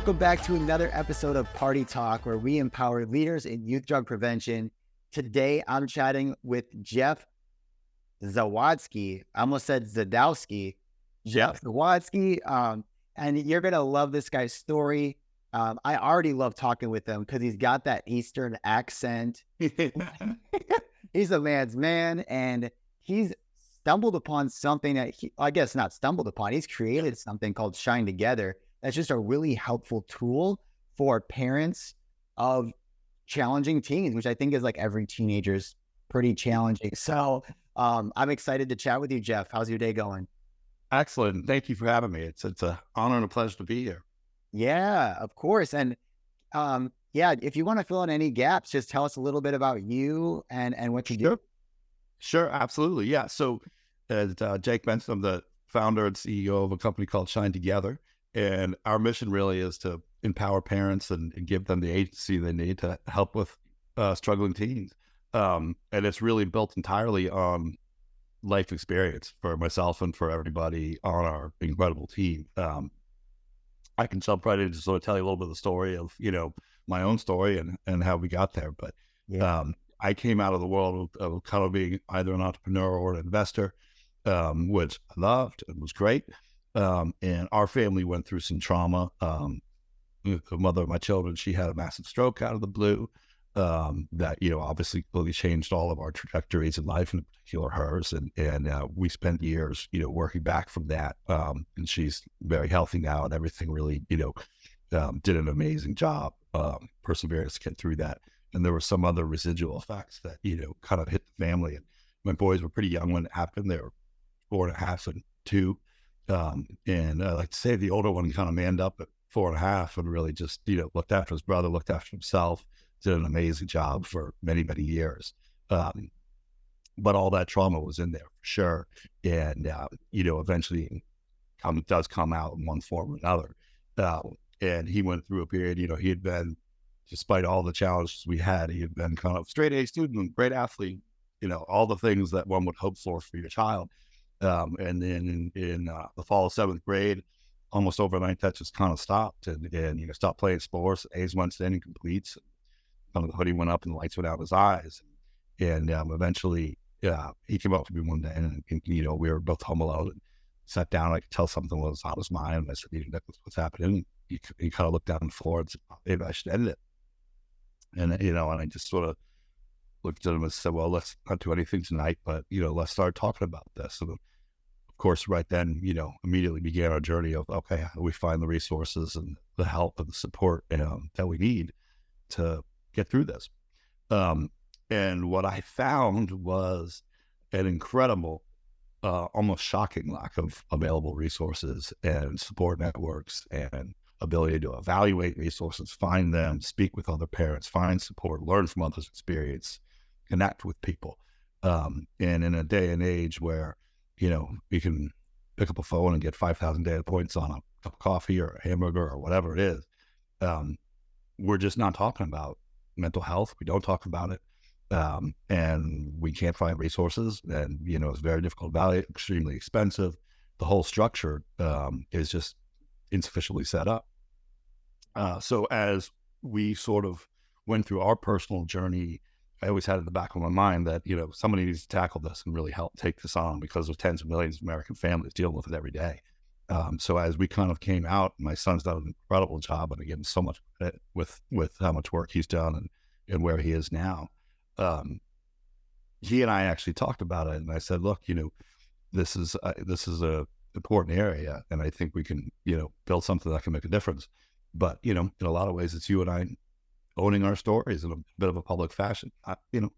Welcome back to another episode of Party Talk, where we empower leaders in youth drug prevention. Today, I'm chatting with Jeff Zawadsky. I almost said Zadowski. Jeff Zawadsky. And you're going to love this guy's story. I already love talking with him because he's got that Eastern accent. He's a man's man, and he's stumbled upon something that I guess not stumbled upon. He's created something called Shine Together. That's just a really helpful tool for parents of challenging teens, which I think is like every teenager's pretty challenging. So I'm excited to chat with you, Jeff. How's your day going? Excellent. Thank you for having me. It's an honor and a pleasure to be here. Yeah, of course. And if you want to fill in any gaps, just tell us a little bit about you and what you do. Sure, absolutely. Yeah. So as Jake mentioned, I'm the founder and CEO of a company called Shine Together. And our mission really is to empower parents and give them the agency they need to help with struggling teens. And it's really built entirely on life experience for myself and for everybody on our incredible team. I can jump right into sort of tell you a little bit of the story of, my own story and how we got there. But I came out of the world of kind of being either an entrepreneur or an investor, which I loved and was great. And our family went through some trauma. The mother of my children, she had a massive stroke out of the blue that, obviously really changed all of our trajectories in life, in particular hers. And we spent years, working back from that. And she's very healthy now and everything really, did an amazing job, perseverance to get through that. And there were some other residual effects that, kind of hit the family. And my boys were pretty young when it happened. They were 4.5 and 2. And I like to say the older one kind of manned up at 4.5 and really just, looked after his brother, looked after himself, did an amazing job for many, many years. But all that trauma was in there for sure. And, eventually does come out in one form or another. And he went through a period, he had been, despite all the challenges we had, he had been kind of straight A student, great athlete, all the things that one would hope for your child. And then in the fall of 7th grade, almost overnight, that just kind of stopped and stopped playing sports. A's went to incompletes. Kind of the hoodie went up and the lights went out of his eyes. And eventually, he came up to me one day and we were both home alone and sat down. I could tell something was on his mind. And I said, Nick, what's happening? He kind of looked down on the floor and said, maybe I should end it. And, and I just sort of looked at him and said, well, let's not do anything tonight, but, let's start talking about this. And of course, right then, immediately began our journey of, okay, how do we find the resources and the help and the support that we need to get through this? And what I found was an incredible, almost shocking lack of available resources and support networks and ability to evaluate resources, find them, speak with other parents, find support, learn from others' experience, connect with people. And in a day and age where, you can pick up a phone and get 5,000 data points on a cup of coffee or a hamburger or whatever it is, we're just not talking about mental health. We don't talk about it. And we can't find resources and, it's very difficult to value, extremely expensive. The whole structure is just insufficiently set up. So as we sort of went through our personal journey, I always had in the back of my mind that, somebody needs to tackle this and really help take this on because there's tens of millions of American families dealing with it every day. So as we kind of came out, my son's done an incredible job, and I give him so much credit with how much work he's done and where he is now. He and I actually talked about it, and I said, look, this is a important area, and I think we can, build something that can make a difference. But, in a lot of ways, it's you and I owning our stories in a bit of a public fashion,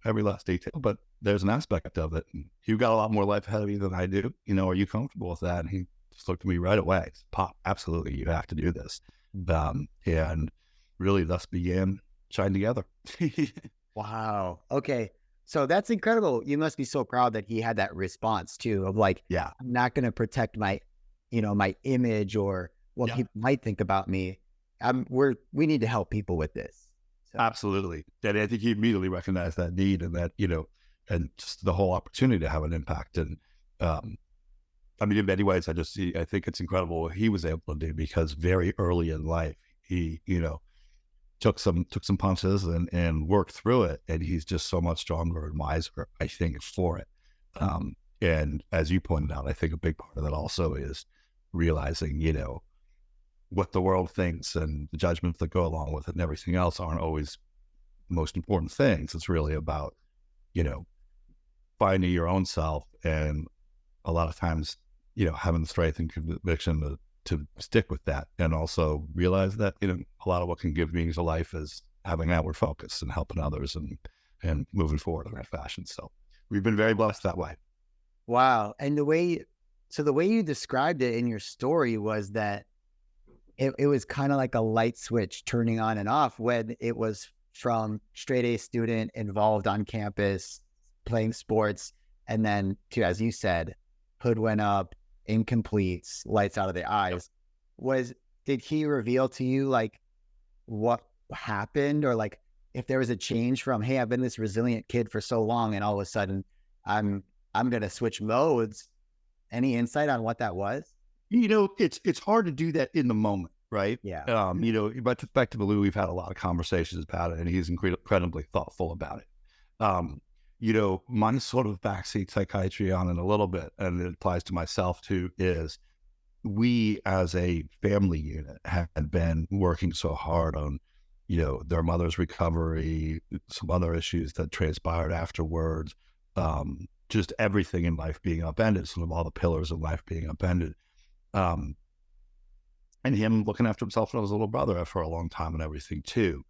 every last detail, but there's an aspect of it. And you've got a lot more life ahead of you than I do. Are you comfortable with that? And he just looked at me right away. Pop, absolutely. You have to do this. And really thus began Shine Together. Wow. Okay. So that's incredible. You must be so proud that he had that response too of like, yeah, I'm not going to protect my, my image or what people might think about me. We need to help people with this. So. Absolutely. And I think he immediately recognized that need and that, and just the whole opportunity to have an impact. And, in many ways, I think it's incredible what he was able to do because very early in life, he, took some punches and worked through it. And he's just so much stronger and wiser, I think, for it. And as you pointed out, I think a big part of that also is realizing, what the world thinks and the judgments that go along with it and everything else aren't always the most important things. It's really about, finding your own self, and a lot of times, having the strength and conviction to stick with that, and also realize that, a lot of what can give meaning to life is having outward focus and helping others and moving forward in that fashion. So we've been very blessed that way. Wow. And the way you described it in your story was that it was kind of like a light switch turning on and off, when it was from straight A student involved on campus playing sports, and then to, as you said, hood went up, incompletes, lights out of the eyes. Did he reveal to you like what happened, or like if there was a change from, hey, I've been this resilient kid for so long and all of a sudden I'm going to switch modes? Any insight on what that was? It's hard to do that in the moment, right? Yeah. But effectively, we've had a lot of conversations about it, and he's incredibly thoughtful about it. Mine's sort of backseat psychiatry on it a little bit, and it applies to myself too, is we as a family unit had been working so hard on, their mother's recovery, some other issues that transpired afterwards, just everything in life being upended, sort of all the pillars of life being upended. And him looking after himself and his little brother for a long time and everything too.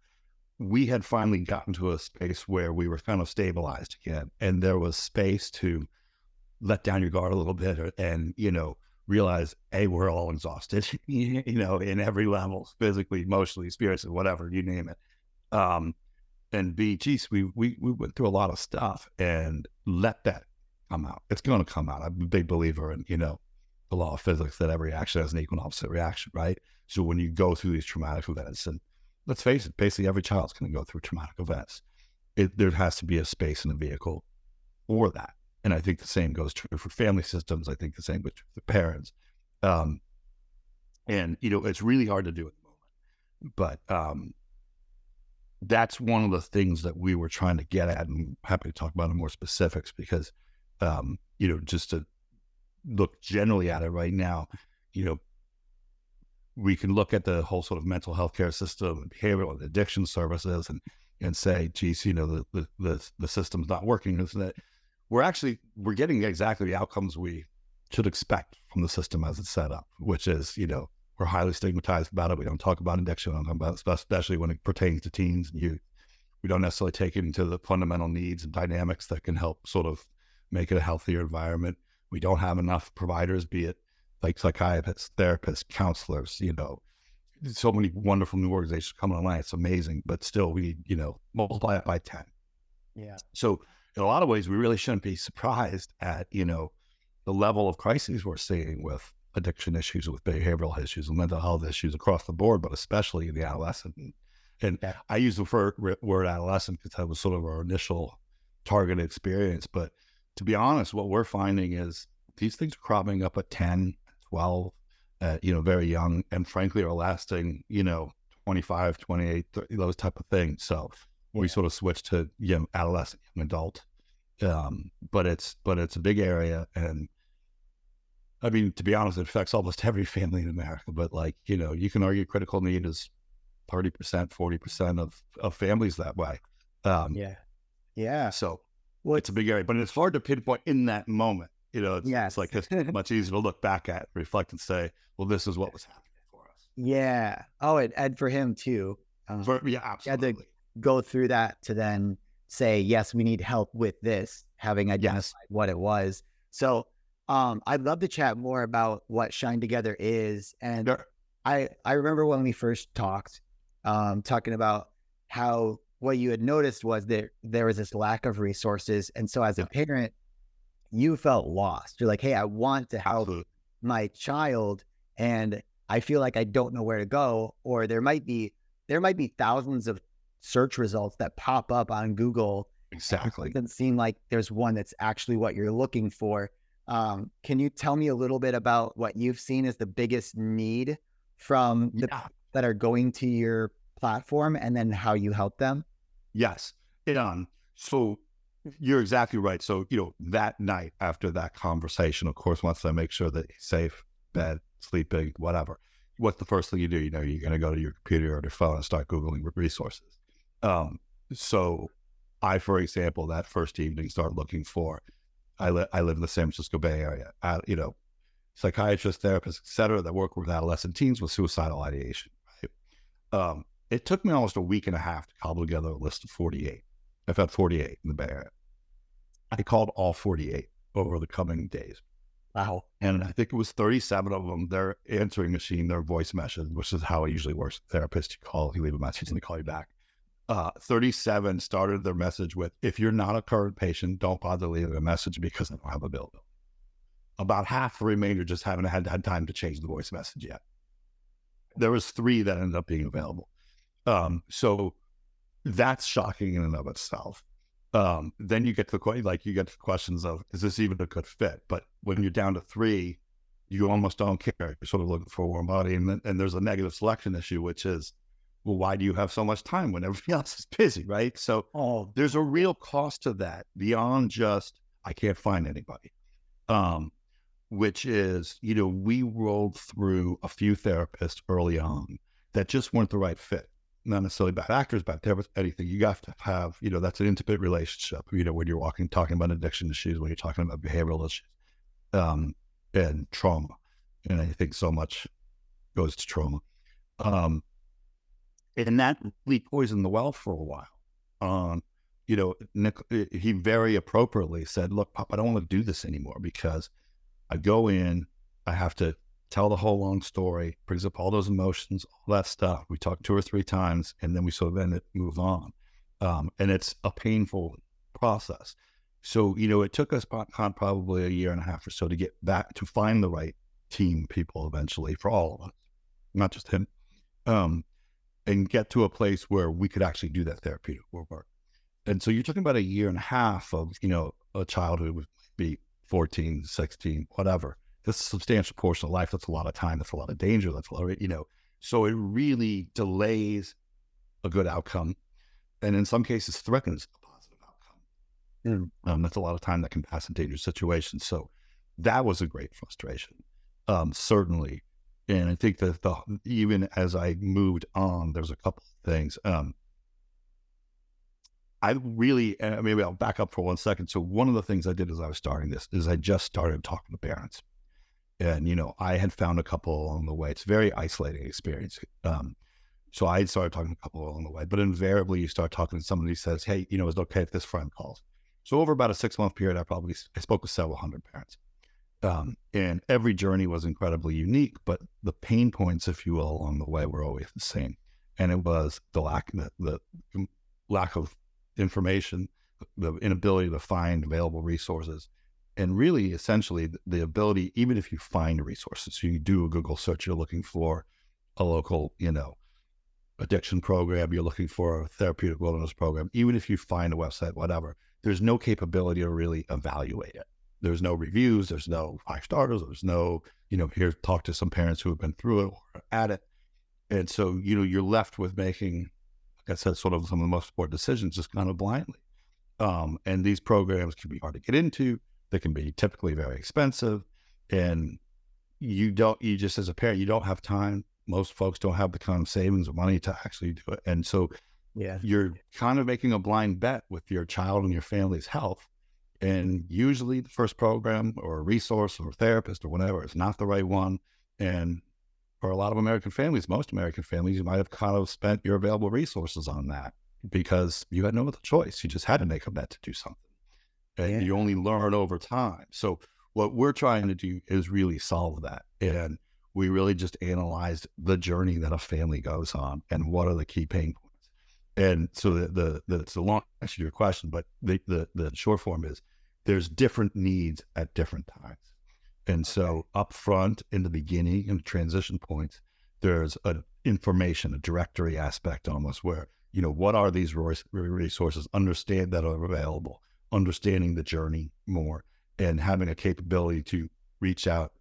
We had finally gotten to a space where we were kind of stabilized again, and there was space to let down your guard a little bit and, realize, A, we're all exhausted, in every level, physically, emotionally, spiritually, whatever, you name it. And B, geez, we went through a lot of stuff, and let that come out. It's going to come out. I'm a big believer in, the law of physics, that every action has an equal and opposite reaction, right? So when you go through these traumatic events, and let's face it, basically every child's going to go through traumatic events, there has to be a space in the vehicle for that. And I think the same goes true for family systems. I think the same goes true for parents. And, it's really hard to do at the moment. But that's one of the things that we were trying to get at, and I'm happy to talk about in more specifics, because, just to look generally at it right now, we can look at the whole sort of mental health care system and behavioral and addiction services and say, geez, the system's not working. Isn't it? We're getting exactly the outcomes we should expect from the system as it's set up, which is, we're highly stigmatized about it. We don't talk about addiction. We don't talk about it, especially when it pertains to teens and youth. We don't necessarily take it into the fundamental needs and dynamics that can help sort of make it a healthier environment. We don't have enough providers, be it like psychiatrists, therapists, counselors, so many wonderful new organizations coming online. It's amazing, but still we, multiply it by 10. Yeah. So in a lot of ways, we really shouldn't be surprised at, the level of crises we're seeing with addiction issues, with behavioral issues and mental health issues across the board, but especially in the adolescent. And Yeah. I use the word adolescent because that was sort of our initial target experience. But to be honest, what we're finding is these things are cropping up at 10, 12, very young, and frankly are lasting, 25, 28, 30, those type of things. So we sort of switched to adolescent, young adult. But it's a big area. And I mean, to be honest, it affects almost every family in America, but you can argue critical need is 30%, 40% of families that way. Yeah. So it's a big area, but it's hard to pinpoint in that moment. It's like it's much easier to look back at, reflect and say, well, this is what was happening for us. Yeah. Oh, and for him too. Absolutely. Had to go through that to then say, yes, we need help with this, having identified what it was. So I'd love to chat more about what Shine Together is. And Sure. I remember when we first talked, talking about how what you had noticed was that there was this lack of resources. And so as a parent, you felt lost. You're like, hey, I want to help my child, and I feel like I don't know where to go. Or there might be thousands of search results that pop up on Google. Exactly. It doesn't seem like there's one that's actually what you're looking for. Can you tell me a little bit about what you've seen as the biggest need from the that are going to your platform and then how you help them? Yes. So you're exactly right. So, that night after that conversation, of course, once I make sure that he's safe, bed, sleeping, whatever, what's the first thing you do? You're going to go to your computer or your phone and start Googling resources. So I, for example, that first evening, start looking for, I live in the San Francisco Bay Area, psychiatrists, therapists, et cetera, that work with adolescent teens with suicidal ideation. Right? It took me almost a week and a half to cobble together a list of 48. I've had 48 in the Bay Area. I called all 48 over the coming days. Wow. And I think it was 37 of them, their answering machine, their voice message, which is how it usually works. Therapist, you leave a message and they call you back. 37 started their message with, if you're not a current patient, don't bother leaving a message because I don't have availability. About half the remainder just haven't had time to change the voice message yet. There was 3 that ended up being available. So that's shocking in and of itself. Then you get to the questions of, is this even a good fit? But when you're down to 3, you almost don't care. You're sort of looking for a warm body. And there's a negative selection issue, which is, well, why do you have so much time when everybody else is busy, right? So there's a real cost to that beyond just, I can't find anybody. Which is, we rolled through a few therapists early on that just weren't the right fit. Not necessarily bad actors, bad therapists, anything. You have to have, that's an intimate relationship, when you're talking about addiction issues, when you're talking about behavioral issues, and trauma. And I think so much goes to trauma. And that really poisoned the well for a while. Nick, he very appropriately said, look, Pop, I don't want to do this anymore because I go in, I have to tell the whole long story, brings up all those emotions, all that stuff. We talk 2 or 3 times, and then we sort of end it, move on. And it's a painful process. So, it took us probably a year and a half or so to get back to find the right team people eventually for all of us, not just him, and get to a place where we could actually do that therapeutic work. And so you're talking about a year and a half of, a child who would be 14, 16, whatever. That's a substantial portion of life. That's a lot of time. That's a lot of danger. That's a lot of, so it really delays a good outcome. And in some cases threatens a positive outcome. That's a lot of time that can pass in dangerous situations. So that was a great frustration, certainly. And I think that even as I moved on, there's a couple of things. I really, maybe I'll back up for 1 second. So one of the things I did as I was starting this is I just started talking to parents. And, I had found a couple along the way. It's a very isolating experience. So I started talking to a couple along the way, but invariably you start talking to somebody who says, hey, is it okay if this friend calls? So over about a 6-month period, I spoke with several hundred parents. And every journey was incredibly unique, but the pain points, if you will, along the way were always the same. And it was the lack of information, the inability to find available resources, and really essentially the ability, even if you find resources, so you do a Google search, you're looking for a local, addiction program, you're looking for a therapeutic wellness program, even if you find a website, whatever, there's no capability to really evaluate it. There's no reviews, there's no 5 stars, there's no, here, talk to some parents who have been through it or at it. And so, you're left with making, like I said, sort of some of the most important decisions just kind of blindly. And these programs can be hard to get into. They can be typically very expensive. And you just as a parent, you don't have time. Most folks don't have the kind of savings or money to actually do it. And so you're kind of making a blind bet with your child and your family's health. And usually the first program or resource or therapist or whatever is not the right one. And for a lot of American families, most American families, you might have kind of spent your available resources on that because you had no other choice. You just had to make a bet to do something. And you only learn over time. So what we're trying to do is really solve that. And we really just analyzed the journey that a family goes on and what are the key pain points. And so it's a long answer to your question, but the short form is there's different needs at different times. And so up front in the beginning and the transition points, there's an information, a directory aspect almost where, what are these resources, understand that are available, understanding the journey more and having a capability to reach out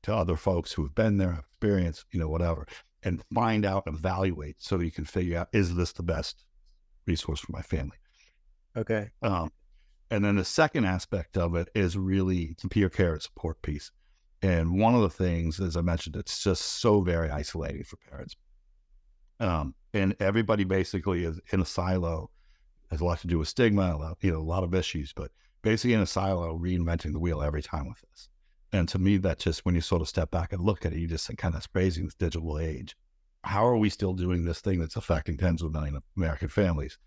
to other folks who have been there, have experienced, whatever. and find out, evaluate, so that you can figure out, is this the best resource for my family? Okay. And then the second aspect of it is really the peer care and support piece. And one of the things, as I mentioned, it's just so very isolating for parents. And everybody basically is in a silo. Has a lot to do with stigma, a lot of issues, but basically in a silo, reinventing the wheel every time with this. And to me, that just, when you sort of step back and look at it, you just think, kind of, that's crazy in this digital age. How are we still doing this thing that's affecting tens of millions of American families,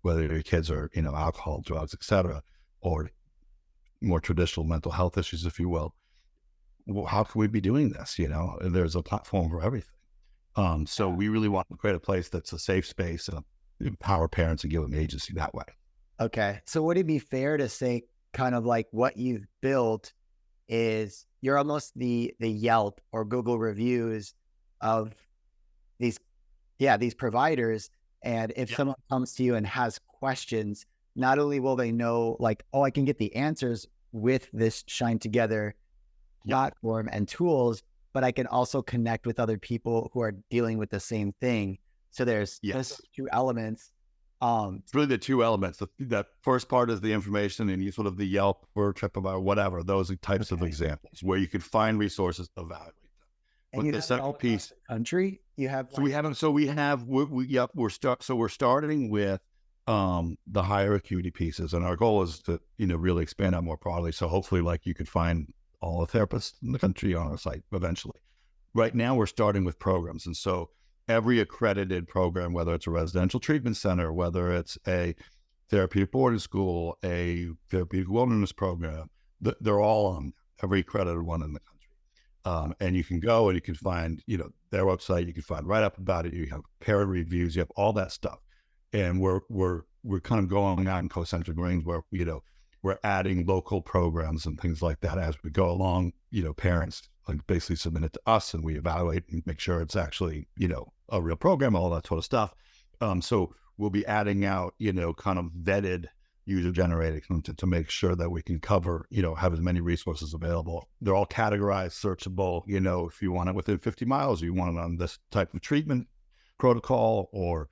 whether your kids are, alcohol, drugs, et cetera, or more traditional mental health issues, if you will? Well, how can we be doing this? There's a platform for everything. So we really want to create a place that's a safe space and empower parents and give them agency that way. Okay. So would it be fair to say kind of like what you've built is you're almost the Yelp or Google reviews of these providers. And if someone comes to you and has questions, not only will they know like, oh, I can get the answers with this Shine Together platform and tools, but I can also connect with other people who are dealing with the same thing. So there's those two elements. It's really the two elements. That first part is the information, and you sort of the Yelp or TripAdvisor, whatever. Those are types of examples where you can find resources, evaluate them. And you the second piece, country, you have. So we haven't. So we have. We're starting with the higher acuity pieces, and our goal is to really expand out more broadly. So hopefully, like, you could find all the therapists in the country on our site eventually. Right now, we're starting with programs, and so every accredited program, whether it's a residential treatment center, whether it's a therapeutic boarding school, a therapeutic wellness program, they're all on every accredited one in the country. And you can go and you can find, their website. You can find right up about it. You have parent reviews. You have all that stuff. And we're kind of going out in concentric rings where we're adding local programs and things like that as we go along. Parents like basically submit it to us, and we evaluate and make sure it's actually a real program, all that sort of stuff. So we'll be adding out kind of vetted user generated content to make sure that we can cover have as many resources available. They're all categorized, searchable. If you want it within 50 miles, or you want it on this type of treatment protocol or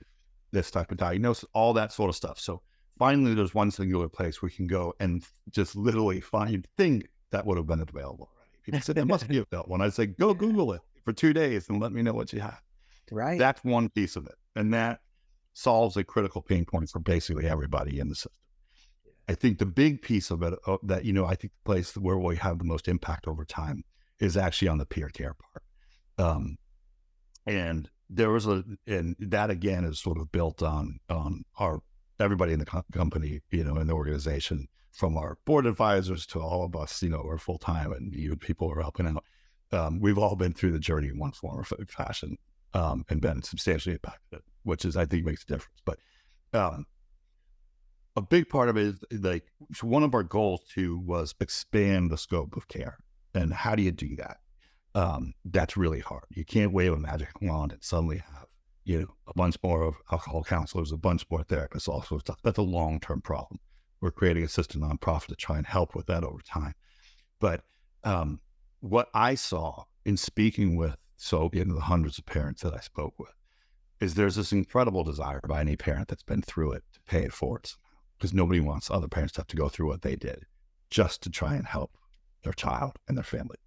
this type of diagnosis, all that sort of stuff. So finally, there's one singular place we can go and just literally find things that would have been available already. People said, there must be available. And I say, go Google it for 2 days and let me know what you have. Right. That's one piece of it. And that solves a critical pain point for basically everybody in the system. I think the big piece of it that, I think the place where we have the most impact over time is actually on the peer care part. And there was and that again is sort of built on our everybody in the company, in the organization, from our board advisors to all of us, are full time, and even people who are helping out. We've all been through the journey in one form or fashion, and been substantially impacted, which is, I think, makes a difference. But a big part of it is like one of our goals too was expand the scope of care. And how do you do that? That's really hard. You can't wave a magic wand and suddenly have a bunch more of alcohol counselors, a bunch more therapists, all sorts of stuff. That's a long-term problem. We're creating a sister nonprofit to try and help with that over time. But what I saw in speaking with the hundreds of parents that I spoke with is there's this incredible desire by any parent that's been through it to pay it forward, because nobody wants other parents to have to go through what they did just to try and help their child and their family.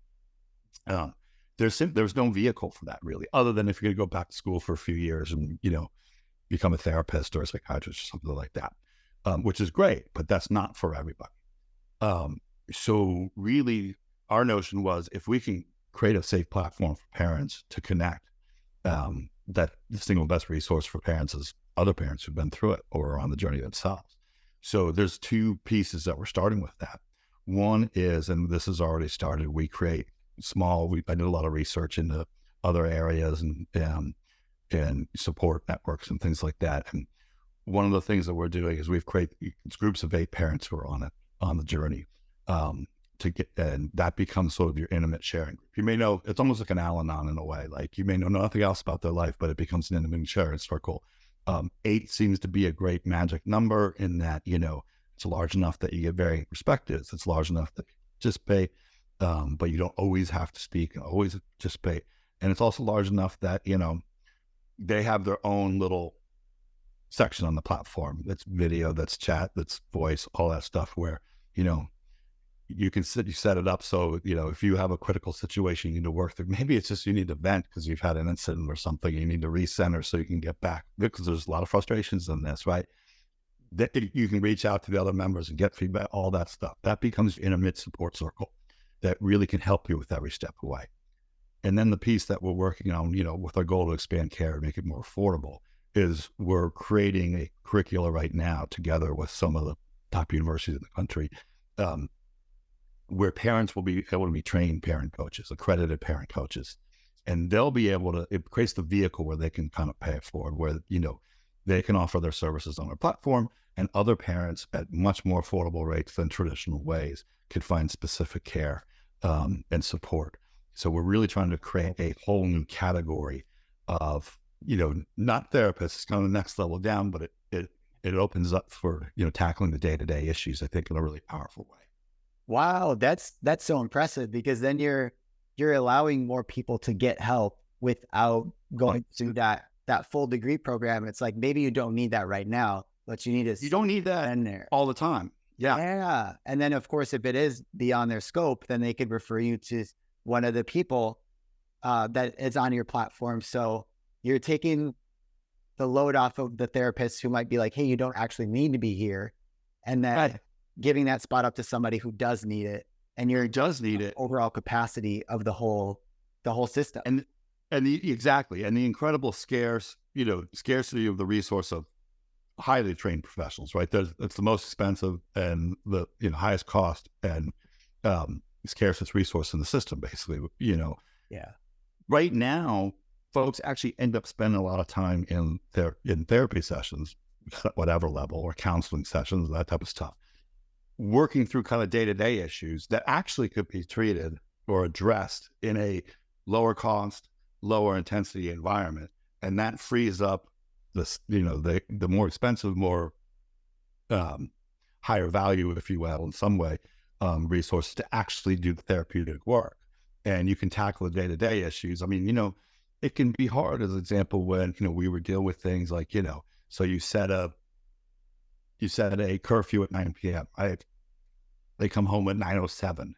There's no vehicle for that really, other than if you're going to go back to school for a few years and, become a therapist or a psychiatrist or something like that, which is great, but that's not for everybody. So really our notion was, if we can create a safe platform for parents to connect, that the single best resource for parents is other parents who've been through it or are on the journey themselves. So there's two pieces that we're starting with that. One is, and this has already started, we create I did a lot of research into other areas and support networks and things like that. And one of the things that we're doing is we've created groups of 8 parents who are on the journey, and that becomes sort of your intimate sharing group. You may know, it's almost like an Al-Anon in a way, like you may know nothing else about their life, but it becomes an intimate sharing circle. 8 seems to be a great magic number in that, it's large enough that you get very respected. It's large enough that you participate, but you don't always have to speak and always participate. And it's also large enough that, they have their own little section on the platform. That's video, that's chat, that's voice, all that stuff where, you know, you set it up so, if you have a critical situation you need to work through, maybe it's just you need to vent because you've had an incident or something, you need to recenter so you can get back, because there's a lot of frustrations in this, right? That you can reach out to the other members and get feedback, all that stuff. That becomes your intermittent support circle that really can help you with every step of the way. And then the piece that we're working on, with our goal to expand care and make it more affordable, is we're creating a curricula right now together with some of the top universities in the country, where parents will be able to be trained parent coaches, accredited parent coaches, and they'll be able to, it creates the vehicle where they can kind of pay it forward, where, they can offer their services on our platform, and other parents at much more affordable rates than traditional ways could find specific care and support. So we're really trying to create a whole new category of, not therapists, it's kind of the next level down, but it opens up for, tackling the day-to-day issues, I think, in a really powerful way. Wow, that's so impressive, because then you're allowing more people to get help without going through that full degree program. It's like, maybe you don't need that right now, but you don't need that in there all the time. Yeah. And then of course, if it is beyond their scope, then they could refer you to one of the people that is on your platform. So you're taking the load off of the therapists who might be like, hey, you don't actually need to be here. And then giving that spot up to somebody who does need it. And you're does need it. Overall capacity of the whole system. And the incredible scarcity of the resource of highly trained professionals, right? It's the most expensive and the highest cost and scarcest resource in the system, basically. Yeah. Right now, folks actually end up spending a lot of time in therapy sessions, whatever level, or counseling sessions, that type of stuff, working through kind of day-to-day issues that actually could be treated or addressed in a lower cost, lower intensity environment. And that frees up the more expensive, more higher value, if you will, in some way, resources to actually do the therapeutic work. And you can tackle the day-to-day issues. I mean, it can be hard, as an example, when, we were dealing with things like, so you set a curfew at 9 p.m., right? They come home at 9:07,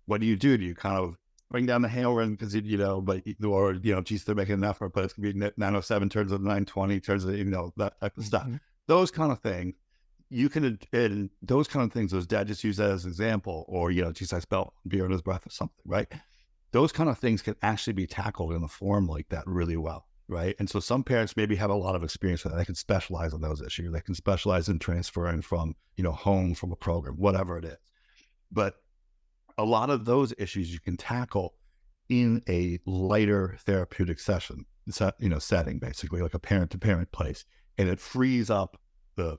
what do? Do you kind of bring down the heroin because, geez, they're making an effort, but it's going to be 9:07 turns into 9:20, turns into, that type of stuff. Those kind of things, those dad just use that as an example, or, geez, I spelled beer in his breath or something, right? Those kind of things can actually be tackled in a form like that really well, right? And so some parents maybe have a lot of experience with that. They can specialize on those issues. They can specialize in transferring from, home, from a program, whatever it is. But a lot of those issues you can tackle in a lighter therapeutic session, setting, basically, like a parent-to-parent place. And it frees up the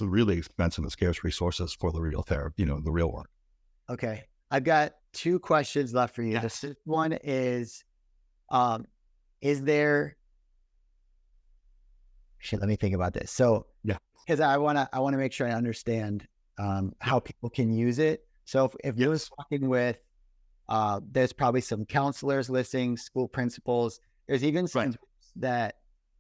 really expensive and scarce resources for the real therapy, the real work. Okay. I've got 2 questions left for you. Yes. The one is there, let me think about this. So, because I want to make sure I understand how people can use it. So if you're talking with, there's probably some counselors listening, school principals, there's even some that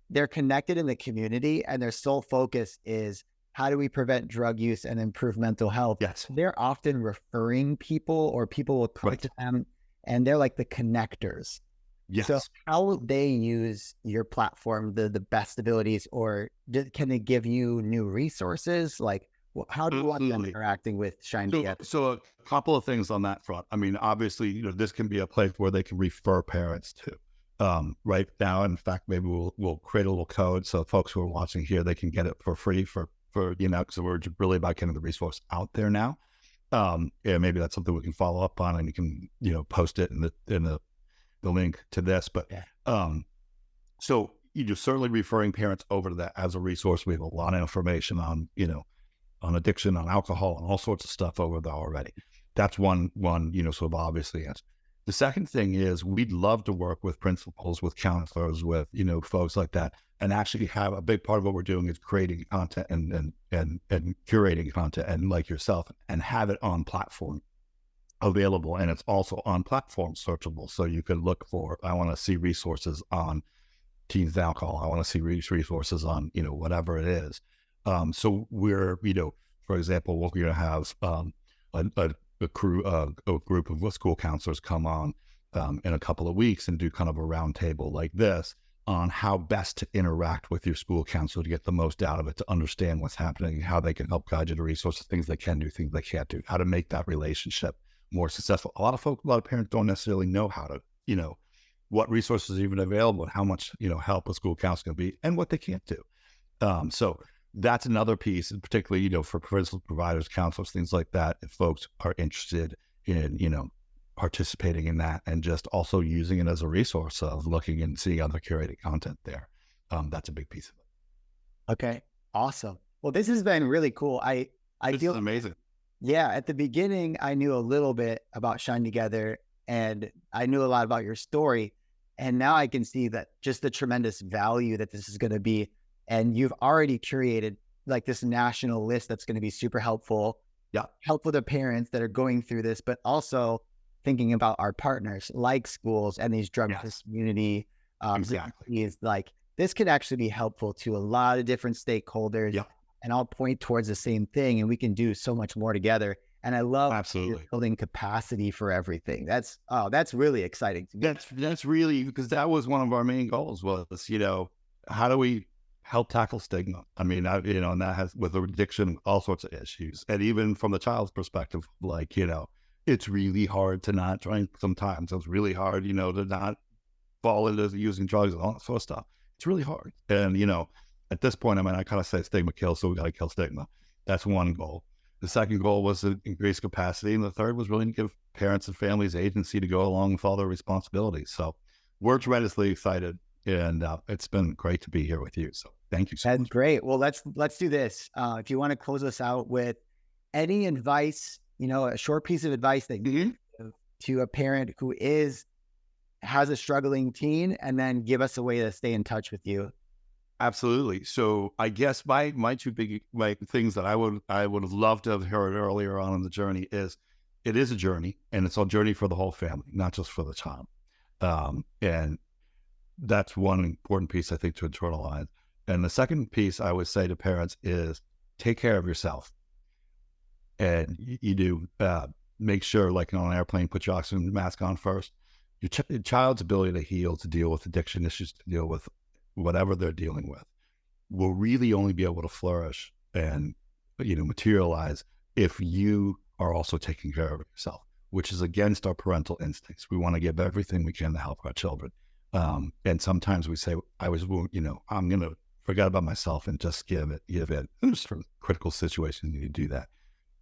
they're connected in the community and their sole focus is, how do we prevent drug use and improve mental health? Yes. They're often referring people, or people will come to them, and they're like the connectors. Yes. So how will they use your platform the best abilities, or can they give you new resources? Like, how do you want them interacting with Shine Together? So a couple of things on that front. I mean, obviously, this can be a place where they can refer parents to. Right now, in fact, maybe we'll create a little code so folks who are watching here, they can get it for free for because we're really about getting the resource out there now. Maybe that's something we can follow up on, and you can post it in the link to this. But so certainly referring parents over to that as a resource. We have a lot of information on on addiction, on alcohol, and all sorts of stuff over there already. That's one sort of obviously answer. The second thing is, we'd love to work with principals, with counselors, with folks like that, and actually have a big part of what we're doing is creating content and curating content, and like yourself, and have it on platform available, and it's also on platform searchable. So you can look for, I want to see resources on teens with alcohol. I want to see resources on, whatever it is. So we're, for example, we're going to have a group of school counselors come on in a couple of weeks and do kind of a roundtable like this on how best to interact with your school counselor to get the most out of it, to understand what's happening, how they can help guide you to resources, things they can do, things they can't do, how to make that relationship more successful. A lot of parents don't necessarily know how to, what resources are even available and how much, help a school counselor can be and what they can't do. So that's another piece, and particularly, for principal providers, counselors, things like that, if folks are interested in, participating in that and just also using it as a resource of looking and seeing other curated content there. That's a big piece of it. Okay. Awesome. Well, this has been really cool. I feel amazing. Yeah. At the beginning, I knew a little bit about Shine Together and I knew a lot about your story. And now I can see that just the tremendous value that this is going to be. And you've already curated like this national list that's going to be super helpful. Yeah. Helpful to parents that are going through this, but also thinking about our partners like schools and these drug community. Exactly. Is like, this could actually be helpful to a lot of different stakeholders and all point towards the same thing. And we can do so much more together. And I love absolutely building capacity for everything. That's really exciting to me. That's really, because that was one of our main goals was, how do we help tackle stigma? I mean, and that has with addiction, all sorts of issues. And even from the child's perspective, like, it's really hard to not drink sometimes. It's really hard, to not fall into using drugs and all that sort of stuff. It's really hard. And, at this point, I kind of say stigma kills, so we got to kill stigma. That's one goal. The second goal was to increase capacity. And the third was really to give parents and families agency to go along with all their responsibilities. So we're tremendously excited. And it's been great to be here with you. So thank you so much. That's great. Well, let's do this. If you want to close us out with any advice, a short piece of advice that you give to a parent who has a struggling teen, and then give us a way to stay in touch with you. Absolutely. So I guess my two big things that I would have loved to have heard earlier on in the journey is, it is a journey, and it's a journey for the whole family, not just for the child. And that's one important piece I think to internalize. And the second piece I would say to parents is, take care of yourself. And you do make sure, like on an airplane, put your oxygen mask on first. Your child's ability to heal, to deal with addiction issues, to deal with whatever they're dealing with, will really only be able to flourish and, materialize if you are also taking care of yourself, which is against our parental instincts. We want to give everything we can to help our children. And sometimes we say, I'm going to forget about myself and just give it. There's critical situations you need to do that.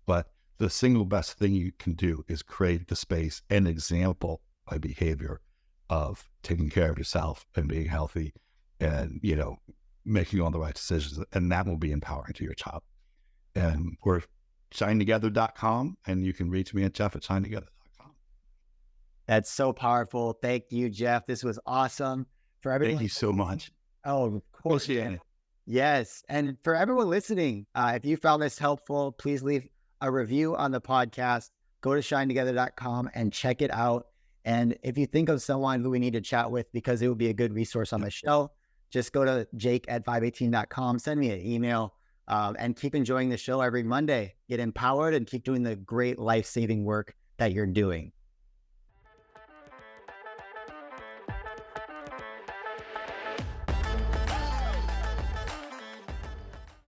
But the single best thing you can do is create the space and example by behavior of taking care of yourself and being healthy and, making all the right decisions. And that will be empowering to your child. And we're shinetogether.com, and you can reach me at jeff@shinetogether.com. That's so powerful. Thank you, Jeff. This was awesome. For everyone. Thank you so much. Oh, of course. Appreciate it. Yes. And for everyone listening, if you found this helpful, please leave a review on the podcast. Go to shinetogether.com and check it out. And if you think of someone who we need to chat with because it would be a good resource on the show, just go to jake@vibe18.com, send me an email, and keep enjoying the show every Monday. Get empowered and keep doing the great life-saving work that you're doing.